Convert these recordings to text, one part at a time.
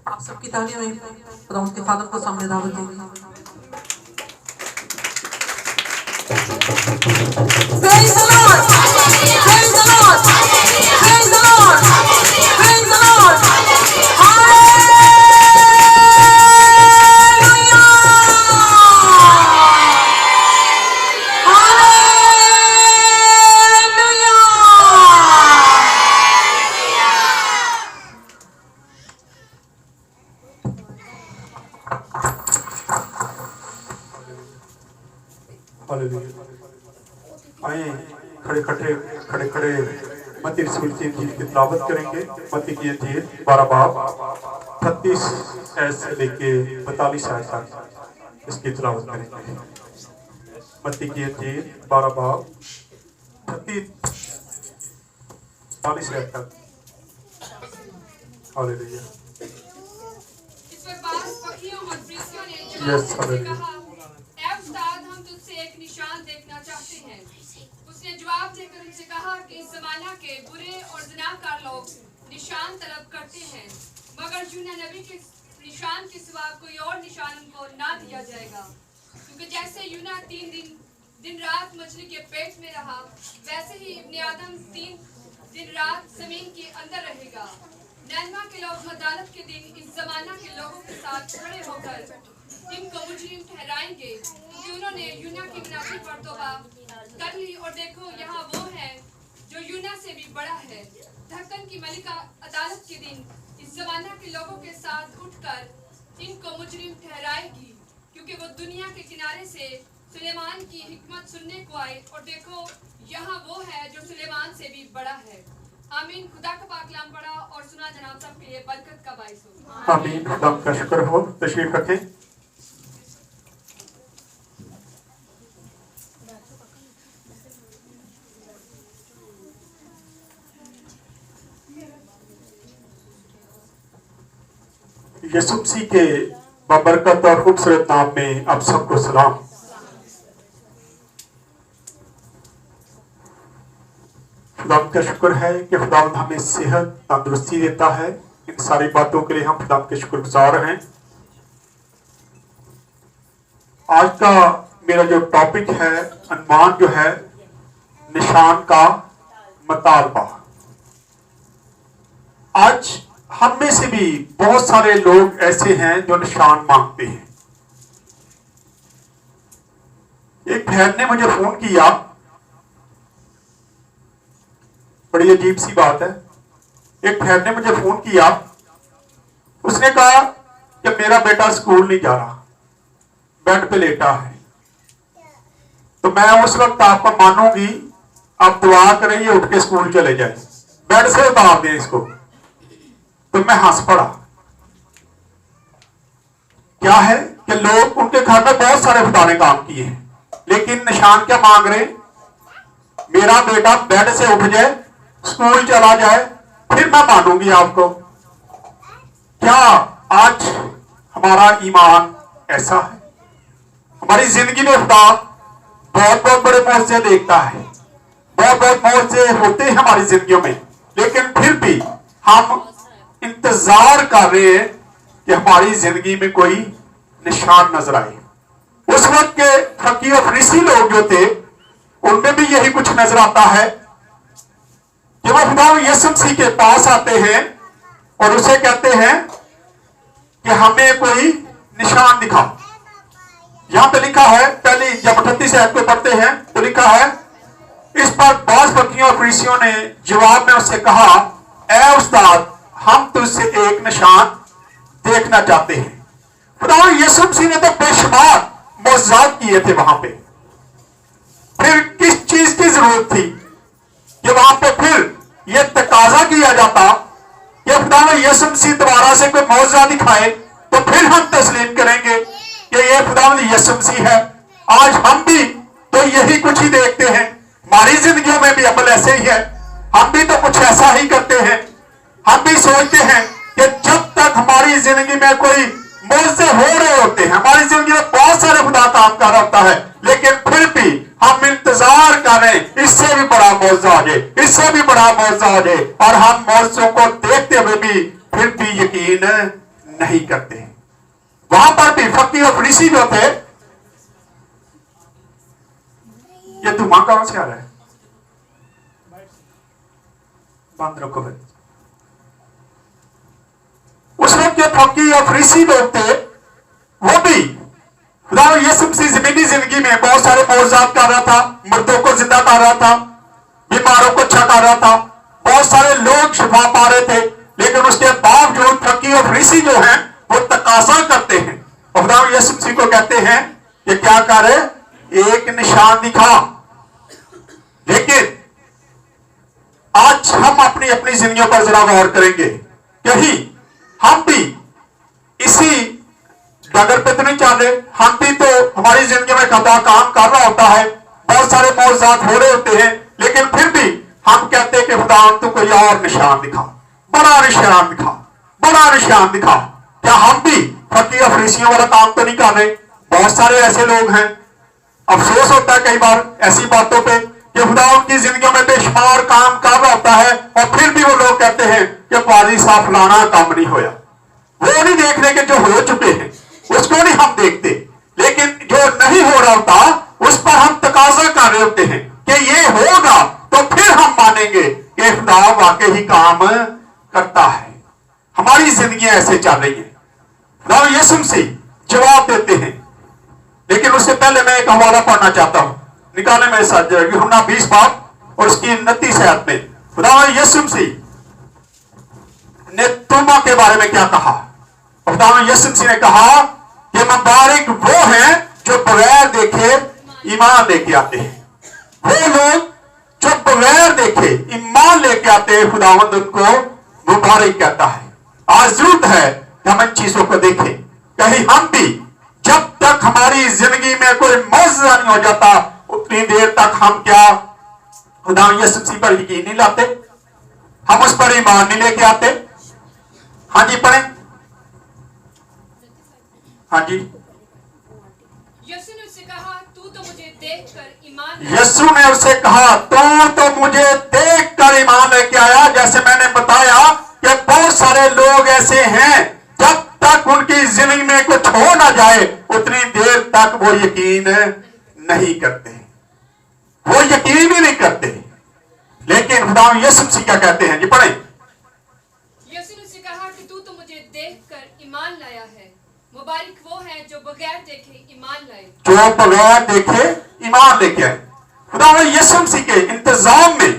आप सबकी तालियों में खुदा के खादम को सामने दावत देंगे। Praise the Lord! Praise the Lord! Praise the Lord! Praise the Lord! आइए खड़े खड़े मत्ती रसूल की इंजील की तिलावत करेंगे। मत्ती की इंजील 12 बाब 36 से लेके 42 आयत तक इसकी तिलावत करेंगे। मत्ती की इंजील 12 बाब 42 आयत तक। हालेलुया। इस पर बात फकीरों और फरीसियों ने Yes, जवाब देकर कहा, ऐ उस्ताद, हम तुझसे एक निशान देखना चाहते हैं। उसने जवाब देकर उनसे कहा कि इस जमाना के बुरे और ज़िनाकार लोग निशान तलब करते हैं, मगर यूना नबी के निशान के सिवा कोई और निशान उनको ना दिया जाएगा, क्योंकि जैसे यूना 3 दिन रात मछली के पेट में रहा, वैसे ही इब्ने आदम 3 दिन रात ज़मीन के अंदर रहेगा। नैनमा के लोग अदालत के दिन इस जमाना के लोगों के साथ खड़े होकर इनको मुजरिम ठहराएंगे, क्योंकि उन्होंने यूना की मुनाफी पर तौबा कर ली, और देखो यहाँ वो है जो यूना से भी बड़ा है। ढक्कन की मलिका अदालत के दिन इस जमाना के लोगों के साथ उठकर इनको मुजरिम ठहराएगी, क्योंकि वो दुनिया के किनारे से सुलेमान की हिकमत सुनने को आए, और देखो यहाँ वो है जो सुलेमान से भी बड़ा है। आमीन। खुदा का पाक कलाम पढ़ा और सुना जनाब सब के लिए बरकत का बाइस हो। आमीन। खुदा का शुक्र हो। तशरीफ रखें। यीशु मसीह के बबरकत और खूबसूरत नाम में आप सबको सलाम। खुदा का शुक्र है कि खुदा हमें सेहत तंदुरुस्ती देता है। इन सारी बातों के लिए हम खुदा के शुक्रगुजार हैं। आज का मेरा जो टॉपिक है, अनुमान जो है, निशान का मुतालबा। आज हम में से भी बहुत सारे लोग ऐसे हैं जो निशान मांगते हैं। एक बहन ने मुझे फोन किया, बड़ी अजीब सी बात है। एक बहन ने मुझे फोन किया, उसने कहा कि मेरा बेटा स्कूल नहीं जा रहा, बेड पे लेटा है। तो मैं उस वक्त आपको मानूंगी, आप दुआ करें ये उठ के स्कूल चले जाए, बेड से उतार दें इसको। तो मैं हंस पड़ा। क्या है कि लोग, उनके घर में बहुत सारे खुदा ने काम किए हैं, लेकिन निशान क्या मांग रहे? मेरा बेटा बेड से उठ जाए, स्कूल चला जाए, फिर मैं मानूंगी आपको। क्या आज हमारा ईमान ऐसा है? हमारी जिंदगी में खुदा बहुत बहुत बड़े मौजे देखता है, बहुत बहुत मौजे होते हैं हमारी जिंदगियों में, लेकिन फिर भी हम इंतजार कर रहे हैं कि हमारी जिंदगी में कोई निशान नजर आए। उस वक्त के फकीर और फरीसी लोग जो थे, उनमें भी यही कुछ नजर आता है कि वो खुदा यीशु मसीह के पास आते हैं और उसे कहते हैं कि हमें कोई निशान दिखा। यहां पे लिखा है, पहले जब 38 आयत को पढ़ते हैं तो लिखा है, इस पर बाज फकीरों और फरीसियों ने जवाब में उससे कहा, ऐ उस्ताद, हम तुझसे एक निशान देखना चाहते हैं। खुदा यीशु मसीह ने तो बेशुमार मौजूद किए थे वहां पे, फिर किस चीज की जरूरत थी कि वहां पे फिर यह तकाजा किया जाता कि खुदा यीशु मसीह दोबारा से कोई मौजूद दिखाए तो फिर हम तस्लीम करेंगे कि यह खुदा यीशु मसीह है। आज हम भी तो यही कुछ ही देखते हैं, हमारी जिंदगियों में भी अमल ऐसे ही है। हम भी तो कुछ ऐसा ही करते हैं। हम भी सोचते हैं कि जब तक हमारी जिंदगी में कोई मौजे हो रहे होते हैं, हमारी जिंदगी में बहुत सारे खुदा काम कर रहा होता है, लेकिन फिर भी हम इंतजार करें इससे भी बड़ा मौजा आ जाए, इससे भी बड़ा मौजा आ जाए, और हम मौजों को देखते हुए भी फिर भी यकीन नहीं करते। वहां पर भी फकीर और फरीसी जो थे, ये धुआं कहां से आ रहा है? बंद रखो भाई। उस वक्त जो फकीर और फरीसी लोग थे, वो भी खुदा यीशु मसीह ज़मीनी जिंदगी में बहुत सारे मौजूदात कर रहा था, मुर्दों को जिंदा कर रहा था, बीमारों को अच्छा कर रहा था, बहुत सारे लोग शिफा पा रहे थे। लेकिन उसके बावजूद फकीर और फरीसी जो हैं वो तकाजा करते हैं और खुदा यीशु मसीह को कहते हैं कि क्या कर, एक निशान दिखा। लेकिन आज हम अपनी अपनी जिंदगियों पर जरा गौर करेंगे, कहीं हम भी इसी डगर पे तो नहीं चल रहे। हम भी तो हमारी जिंदगी में खुदा काम कर रहा होता है, बहुत सारे मौजूदात हो रहे होते हैं, लेकिन फिर भी हम कहते हैं कि खुदा तू कोई और निशान दिखा, बड़ा निशान दिखा, बड़ा निशान दिखा। क्या हम भी फकीर और फरीसियों वाला काम तो नहीं कर रहे? बहुत सारे ऐसे लोग हैं, अफसोस होता है कई बार ऐसी बातों पे कि खुदा उनकी जिंदगी में बेशुमार काम कर रहा होता है और फिर भी वो लोग कहते हैं कि पाजी साहब फलाना काम नहीं होया। वो नहीं देख रहे कि जो हो चुके हैं उसको नहीं हम देखते, लेकिन जो नहीं हो रहा होता उस पर हम तकाजा कर रहे होते हैं कि ये होगा, तो फिर हम मानेंगे कि खुदा वाकई ही काम करता है। हमारी जिंदगी ऐसे चल रही है। खुदा यीशु मसीह जवाब देते हैं, लेकिन उससे पहले मैं एक हवाला पढ़ना चाहता हूं, निकाले मेरे साथ यूहन्ना 20 बाब और उसकी 29 आयत में खुदा यीशु मसीह ने तोबा के बारे में क्या कहा। खुदा यीशु मसीह ने कहा कि मुबारक वो हैं जो बगैर देखे ईमान लेके आते हैं। वो लोग जो बगैर देखे ईमान लेके आते हैं, खुदावंद उनको मुबारक कहता है। आज जरूरत है कि हम इन चीजों को देखें। कहीं हम भी जब तक हमारी जिंदगी में कोई मौजूदा नहीं हो जाता उतनी देर तक हम क्या खुदा यीशु मसीह पर यकीन नहीं लाते, हम उस पर ईमान नहीं लेके आते। हाँ जी पढ़ें। हाँ जी। यीशु ने उससे कहा तू तो मुझे देखकर ईमान यीशु ने उससे कहा तो मुझे देखकर ईमान लेके आया। जैसे मैंने बताया कि बहुत सारे लोग ऐसे हैं, जब तक उनकी जिंदगी में कुछ हो ना जाए उतनी देर तक वो यकीन नहीं करते, वो यकीन ही नहीं करते। लेकिन खुदा यीशु मसीह क्या कहते हैं जी पढ़ें। यीशु ने उससे कहा कि तू तो मुझे देखकर ईमान लाया है। मुबारक वो है जो बगैर देखे ईमान लाए, जो बगैर देखे ईमान लेके आए। खुदा यीशु मसीह के इंतजाम में,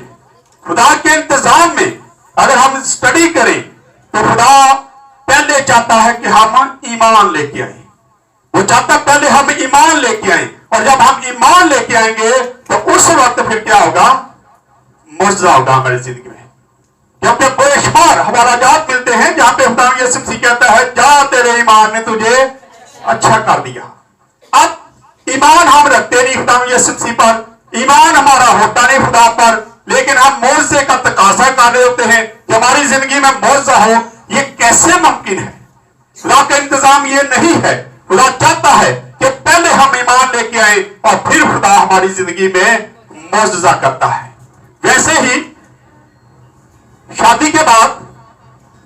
खुदा के इंतजाम में अगर हम स्टडी करें तो खुदा पहले चाहता है कि हम ईमान लेके आए। वो चाहता पहले हम ईमान लेके आए, और जब हम ईमान लेके आएंगे तो उस वक्त फिर क्या होगा, मुआवजा होगा हमारी जिंदगी में। क्योंकि बेशुमार हवालात मिलते हैं जहां पे खुदा यीशु मसीह कहता है जा तेरे ईमान ने तुझे अच्छा कर दिया। अब ईमान हम रखते नहीं खुदा यीशु मसीह पर, ईमान हमारा होता नहीं खुदा पर, लेकिन हम मुआवजे का तकाजा कर रहे होते हैं कि हमारी जिंदगी में मुआवजा हो। ये कैसे मुमकिन है? खुदा का इंतजाम ये नहीं है। खुदा चाहता है कि पहले हम ईमान लेके आए और फिर खुदा हमारी जिंदगी में मुआवजा करता है। वैसे ही शादी के बाद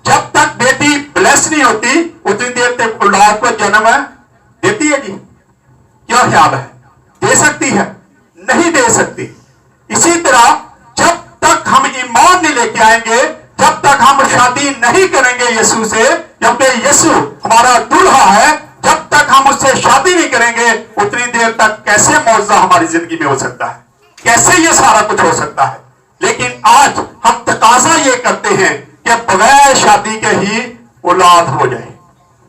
जब तक बेटी ब्लेस नहीं होती उतनी देर तक औलाद को जन्म देती है जी? क्या ख्याल है, दे सकती है? नहीं दे सकती। इसी तरह जब तक हम ईमान नहीं लेके आएंगे, जब तक हम शादी नहीं करेंगे यीशु से, क्योंकि यीशु हमारा दूल्हा है, जब तक हम उससे शादी नहीं करेंगे उतनी देर तक कैसे मुआवजा हमारी जिंदगी में हो सकता है, कैसे ये सारा कुछ हो सकता है। लेकिन आज हम तकाजा ये करते हैं कि बगैर शादी के ही औलाद हो जाए,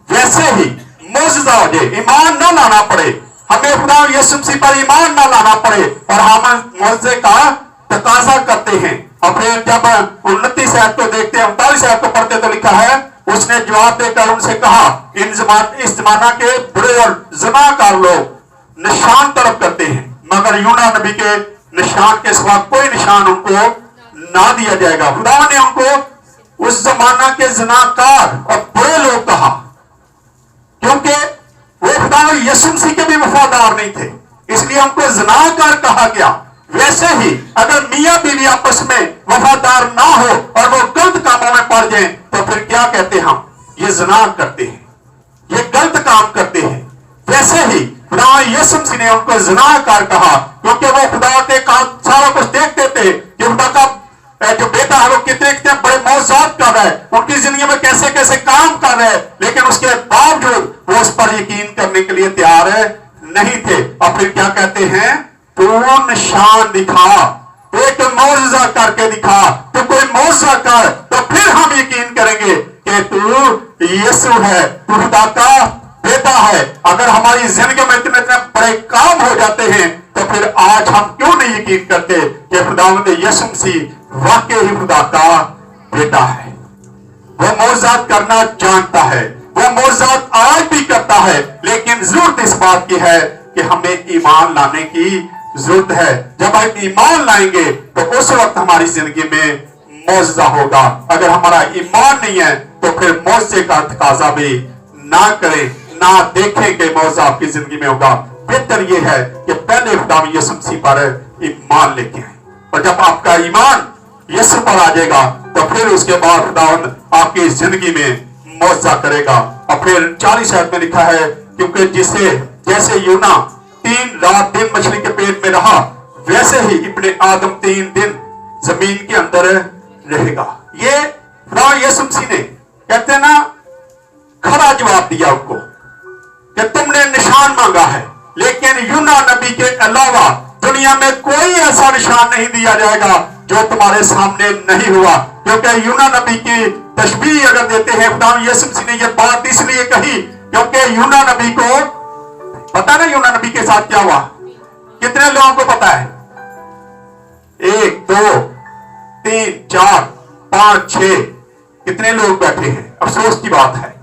वैसे ही मुआवजा हो जाए, ईमान ना लाना पड़े, हमें खुदा यीशु मसीह पर ईमान ना लाना पड़े, और हम मुआवजे का तकाजा करते हैं। और फिर जब 29 आयत को देखते हैं, 39 आयत को पढ़ते तो लिखा है उसने जवाब देकर उनसे कहा इस जमाना के बुरे और ज़नाकार लोग निशान तलब करते हैं, मगर यूना नबी के निशान के सिवा कोई निशान उनको ना दिया जाएगा। खुदा ने उनको उस जमाना के ज़नाकार और बुरे लोग कहा, क्योंकि वो खुदा यीशु मसीह के भी वफादार नहीं थे, इसलिए उनको ज़नाकार कहा गया। वैसे ही अगर मियां बीवी आपस में वफादार ना हो और वो गलत कामों में पड़ जाए तो फिर क्या कहते हैं हम? ये ज़िना करते हैं, ये गलत काम करते हैं, वैसे ही खुदा यीशु मसीह ने उनको ज़िनाकार कहा, क्योंकि वो खुदा के काम सारा कुछ देखते थे कि खुदा का जो बेटा है वो कितने कितने बड़े मौजूद कर रहा है, उनकी जिंदगी में कैसे कैसे काम कर रहे हैं, लेकिन उसके बावजूद वो उस पर यकीन करने के लिए तैयार नहीं थे। और फिर क्या कहते हैं, तू निशान दिखा, एक मौजूदा करके दिखा, तो कोई मौजूदा कर, तो फिर हम यकीन करेंगे कि तू यीशु है, तू खुदा का बेटा है। अगर हमारी जिंदगी में इतने इतने बड़े काम हो जाते हैं, तो फिर आज हम क्यों नहीं यकीन करते कि खुदावंद यीशु मसीह वाकई ही खुदा का बेटा है। वो मौजूद करना जानता है, वो मौजूद आज भी करता है, लेकिन जरूरत इस बात की है कि हमें ईमान लाने की जरूरत है। जब हम ईमान लाएंगे तो उस वक्त हमारी जिंदगी में मौजूदा होगा। अगर हमारा ईमान नहीं है तो फिर मौजे का तकाजा भी ना करें, ना देखें कि मौजा आपकी जिंदगी में होगा। बेहतर यह है कि पहले खुदा यीशु मसीह पर ईमान लेके आए, और जब आपका ईमान यीशु पर आ जाएगा तो फिर उसके बाद खुदावंद आपकी जिंदगी में मौजा करेगा। और फिर 40 आयत में लिखा है, क्योंकि जिसे जैसे यूना 3 रात दिन मछली के पेट में रहा, वैसे ही इब्ने आदम 3 दिन जमीन के अंदर रहेगा। ये खुदा यीशु मसीह ने कहते हैं ना, खरा जवाब दिया उनको कि तुमने निशान मांगा है, लेकिन यूना नबी के अलावा दुनिया में कोई ऐसा निशान नहीं दिया जाएगा जो तुम्हारे सामने नहीं हुआ। क्योंकि यूना नबी की तशबीह अगर देते हैं, खुदा यीशु मसीह ने यह बात इसलिए कही क्योंकि यूना नबी को पता ना यूना नबी के साथ क्या हुआ। कितने लोगों को पता है? 1 2 3 4 5 6 कितने लोग बैठे हैं? अफसोस की बात है।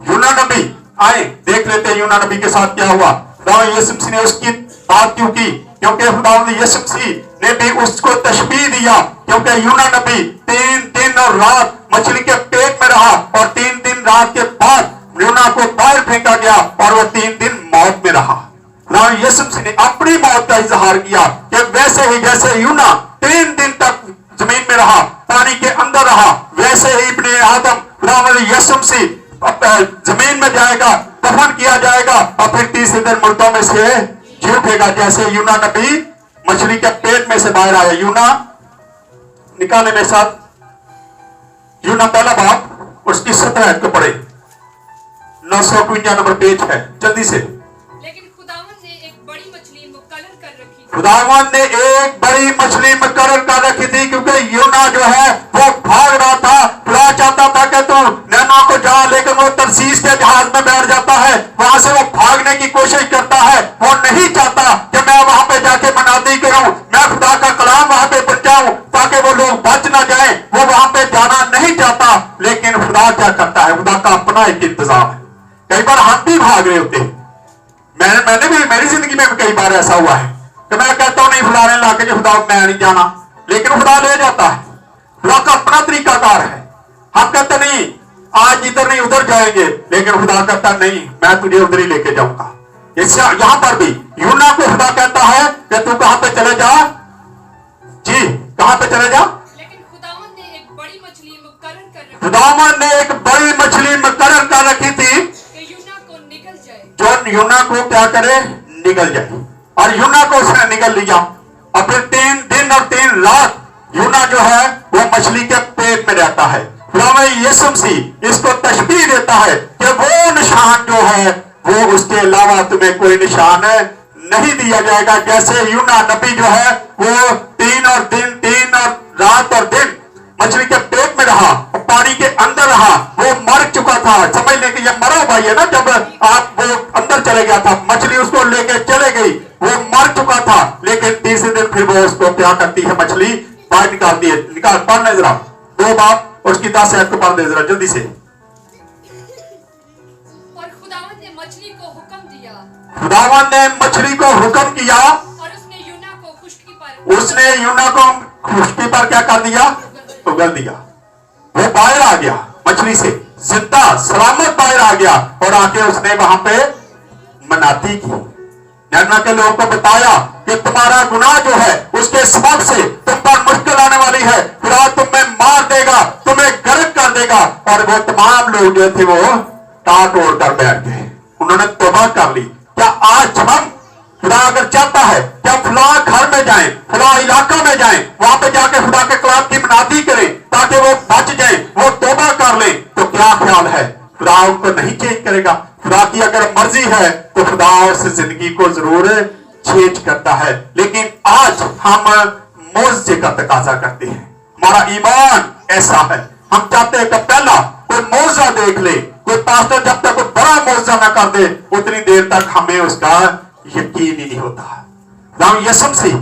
यूना नबी आए, देख लेते हैं यूना नबी के साथ क्या हुआ। खुदा यीशु मसीह ने उसकी बात क्यों की? क्योंकि खुदा यीशु मसीह ने भी उसको तशबीह दिया, क्योंकि यूना नबी 3 दिन और रात मछली के पेट में रहा, और 3 दिन रात के बाद यूना को बाहर फेंका गया और वो 3 दिन मौत में रहा। खुदा यीशु मसीह ने अपनी मौत का इजहार किया कि वैसे ही जैसे यूना 3 दिन तक जमीन में रहा, पानी के अंदर रहा, वैसे ही इब्ने आदम खुदा यीशु मसीह जमीन में जाएगा, दफन किया जाएगा, और फिर 30 दिन मुर्दों में से जी उठेगा। जैसे यूना नबी मछली के पेट में से बाहर आया। यूना निकाले मेरे साथ, यूना पहला बाब उसकी 17 को पढ़े, 952 नंबर पेज है, जल्दी से। लेकिन खुदावन ने एक बड़ी मछली मुकर्रर कर रखी थी। खुदावन ने एक बड़ी मछली मुकर्रर कर रखी थी, क्योंकि यूना जो है वो भाग रहा था। खुदा चाहता था कि तू नैना को जा, लेकिन वो तरसीस के जहाज में बैठ जाता है, वहां से वो भागने की कोशिश करता है। वो नहीं चाहता कि मैं वहां पे जाके मनादी करूं, मैं खुदा का कलाम वहां पे पहुंचाऊं ताकि वो लोग बच ना जाएं। वो वहां पे जाना नहीं चाहता, लेकिन खुदा क्या करता है? खुदा का अपना एक इंतजाम है। कई बार हम भी भाग रहे होते हैं। मैंने भी, मेरी जिंदगी में भी कई बार ऐसा हुआ है कि मैं कहता हूं नहीं खुदा ने ला के, खुदा मैं नहीं जाना, लेकिन खुदा ले जाता है। खुदा का अपना तरीकाकार है। हम कहते नहीं आज इधर नहीं उधर जाएंगे, लेकिन खुदा कहता नहीं मैं तुझे उधर ही लेके जाऊंगा। यहां पर भी यूना को खुदा कहता है कि तू कहां पे चले जा, जी कहां पे चले जा। लेकिन खुदावन ने एक बड़ी मछली मुकर्रर कर रखी, खुदावन ने एक बड़ी मछली मुकर्रर कर रखी थी कि यूना को निकल जाए, जो यूना को क्या करे? निगल जाए। और यूना को उसने निगल लिया, और फिर 3 दिन और 3 रात यूना जो है वो मछली के पेट में रहता है। खुदा यीशु मसीह इसको तशबीह देता है कि वो निशान जो है वो उसके अलावा तुम्हें कोई निशान नहीं दिया जाएगा। जैसे यूना नबी जो है वो 3 रात और दिन मछली के पेट में रहा, पानी के अंदर रहा, वो मर चुका था। समझ लें कि ये मरा हुआ है ना, जब आप वो अंदर चले गया था, मछली उसको लेके चले गई, वो मर चुका था, लेकिन तीसरे दिन फिर वो उसको क्या करती है? मछली बाहर निकालती है। निकाल, पढ़ने जरा 2 बाब उसकी 10 आयत को पढ़ दे जरा जल्दी से। और खुदावन ने मछली को हुक्म दिया, खुदावन ने मछली को हुक्म किया, और उसने यूना को खुश्की पर क्या कर दिया? उगल दिया। वो बाहर आ गया मछली से, जिंदा सलामत बाहर आ गया, और आके उसने वहां पे मनाती की। नैना के लोगों को बताया कि तुम्हारा गुनाह जो है उसके सबब से तुम पर मुश्किल आने वाली है, खुदा तुम्हें मार देगा, तुम्हें गर्क कर देगा। और वो तमाम लोग जो थे वो टाट ओढ़ कर बैठ गए, उन्होंने तौबा कर ली। क्या आज हम, खुदा अगर चाहता है कि हम फला घर में जाएं, फला इलाका में जाएं, वहां पे जाके खुदा के कलाम की मनादी करें ताकि वो बच जाएं, वो तौबा कर लें, तो क्या ख्याल है खुदा उनको नहीं चेंज करेगा? खुदा की अगर मर्जी है तो खुदा उस जिंदगी को जरूर चेंज करता है। लेकिन आज हम मौजे का तकाजा करते हैं, हमारा ईमान ऐसा है, हम चाहते हैं कि पहला कोई मौजा देख ले, कोई पास्टर जब तक कोई बड़ा मौजा ना कर दे उतनी देर तक हमें उसका यकीन ही नहीं होता। खुदा यीशु मसीह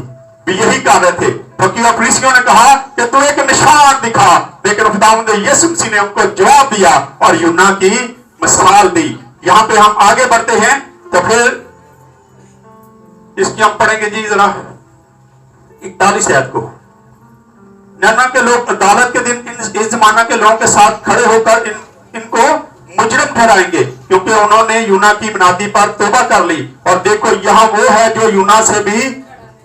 भी यही कह रहे थे, फकीरों फरीसियों ने कहा कि तू एक निशान दिखा, लेकिन खुदावंद यीशु मसीह ने उनको जवाब दिया और यूना की मिसाल दी। यहां पे हम आगे बढ़ते हैं तो फिर इसकी हम पढ़ेंगे जी जरा 41 आयत को। नैना के लोग अदालत के दिन इस जमाना के लोगों के साथ खड़े होकर इनको मुजरिम ठहराएंगे क्योंकि उन्होंने यूना की मनादी पर तौबा कर ली। और देखो यहाँ वो है जो यूना से भी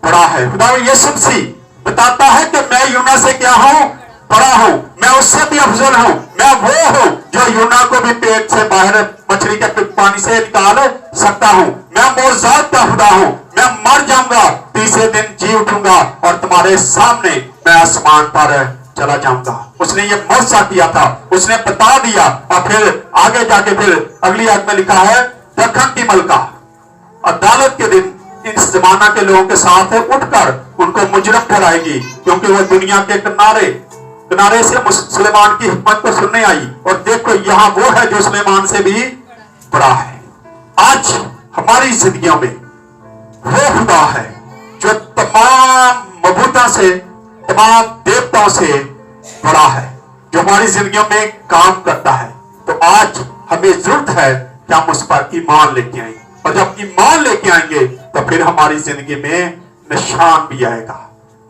बड़ा है। खुदा यीशु मसीह बताता है कि मैं यूना से क्या हूं, बड़ा हूं, मैं उससे भी अफजल हूं, मैं वो हूं जो यूना को भी पेट से बाहर मछली के पानी से निकाल सकता हूं। मैं मौजूद का खुदा हूं, मैं मर जाऊंगा, तीसरे दिन जी उठूंगा और तुम्हारे सामने मैं आसमान पर चला जाऊंगा। उसने ये मौसा किया था, उसने बता दिया। और फिर आगे जाके फिर अगली आयत में लिखा है, दखन की मलका अदालत के दिन इस जमाना के लोगों के साथ उठकर उनको मुजरिम ठहराएगी क्योंकि वो दुनिया के किनारे से सुलेमान की हिकमत को सुनने आई। और देखो यहाँ वो है जो सुलेमान से भी बड़ा है। आज हमारी जिंदगियों में वो खुदा है जो तमाम मबूता से, तमाम देवताओं से बड़ा है, जो हमारी जिंदगियों में काम करता है। तो आज हमें जरूरत है कि हम उस पर ईमान लेके आए, और जब ईमान लेके आएंगे तो फिर हमारी जिंदगी में निशान भी आएगा,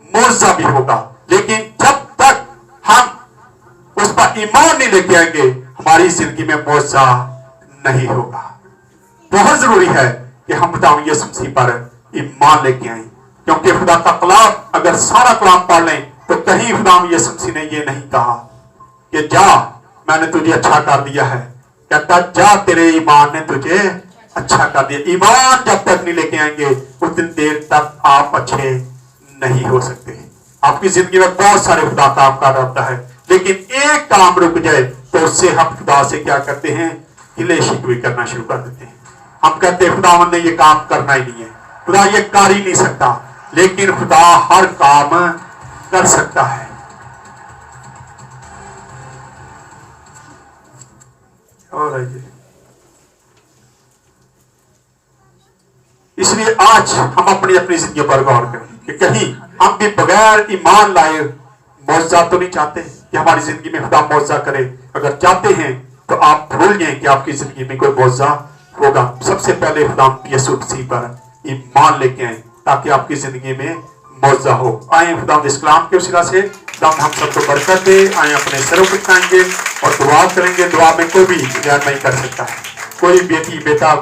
मौजा भी होगा। लेकिन जब तक हम उस पर ईमान नहीं लेके आएंगे हमारी जिंदगी में मौजा नहीं होगा। बहुत जरूरी है कि हम खुदा यीशु मसीह पर ईमान लेके आए, क्योंकि खुदा का कलाम अगर सारा कलाम पढ़ लें तो कहीं खुदा यीशु मसीह ने ये नहीं कहा कि जा मैंने तुझे अच्छा कर दिया है, कहता जा तेरे ईमान ने तुझे अच्छा कर दिया। ईमान जब तक नहीं लेके आएंगे उतनी देर तक आप अच्छे नहीं हो सकते। आपकी जिंदगी में बहुत सारे खुदा काम कर रहा है, लेकिन एक काम रुक जाए तो उससे हम खुदा से क्या करते हैं, गिले शिकवे करना शुरू कर देते हैं। हम कहते हैं खुदा ने ये काम करना ही नहीं है, खुदा ये कर ही नहीं सकता। लेकिन खुदा हर काम कर सकता है। और इसलिए आज हम अपनी अपनी जिंदगी पर गौर करें कि कहीं हम भी बगैर ईमान लाए मौजा तो नहीं चाहते कि हमारी जिंदगी में खुदा मौजा करे। अगर चाहते हैं तो आप भूल जाएं कि आपकी जिंदगी में कोई मौजा होगा। सबसे पहले खुदा यीशु मसीह पर ईमान लेके आए ताकि आपकी जिंदगी में मौजा हो। आए खुदा इस कलाम के वसीला से हम सबको बरकत दे। आए अपने सरों को उठाएंगे और दुआ करेंगे। दुआ में कोई भी गैर नहीं कर सकता है, कोई बेटी बेटा